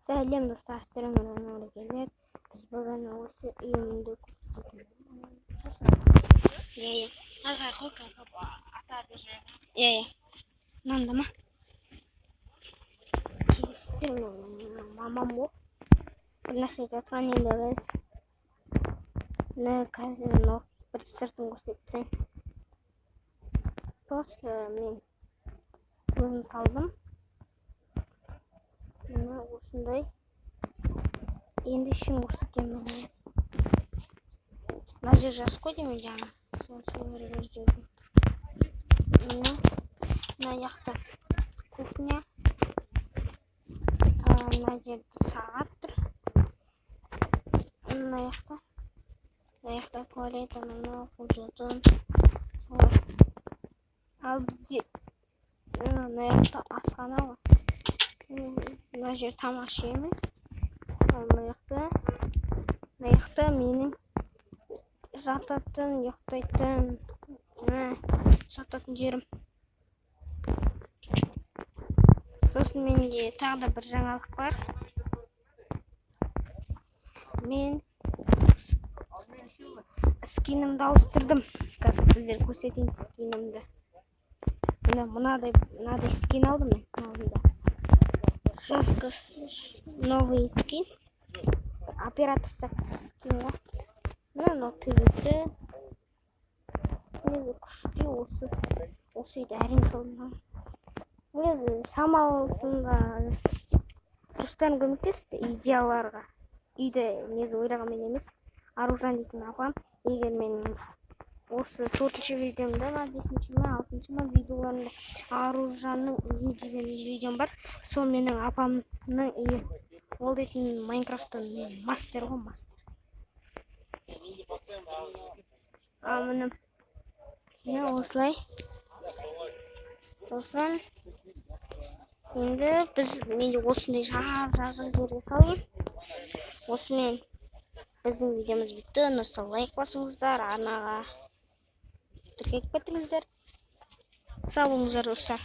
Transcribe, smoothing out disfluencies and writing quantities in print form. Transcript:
Сәлем достар, ассалаумағалейкум келер. Біз бүгін осы үйімді мынанда ма? Мамам бұл. Bir нәрсе жатқан енді біз. Қазір бір сыртын көрсетсең. Просто мен өзім салдым. Мына осындай. Енді ішін көрсетемін мен. Мына жер жас қой деймін жаңа. Сол жерді. Мына жақта кухня. Мына жерде сағат тұр. Мына жақта туалет, мына қолжатын. Ал бізде мына жақта асхана бар. Мына жер тамақ ішеміз. Мына жақта менің жататын, ұйықтайтын, жататын жерім. Сосын менде тағы да бір жаңалық бар. Мен скинімді ауыстырдым. Қазір сіздер көрсетейін скинімді. Мынадай скин алдым мен. Жестко новый скин. Операторсак скин. Мына төбесі. Өзі күшті осы үйді әрең салдым. Өзі самалсында достарым көмектесті идеяларға. Үйді незі ойлағанмен емес. Аружан дейтін апам. Егер мен осы 4-ші видеомда, 5-ші, 6-ші видеоларында Аружанның үйі деген видеом бар. Сол менің апамның үйі. Ол дейтін Майнкрафттың мастер ғой, мастер. Міне осылай. Сосын енді менде осындай жазық жерге салдым. Осымен біздің видеомыз бітті. Осы лайк басыңыздар, арнаға тіркеліп кетіңіздер. Сау болыңыздар достар.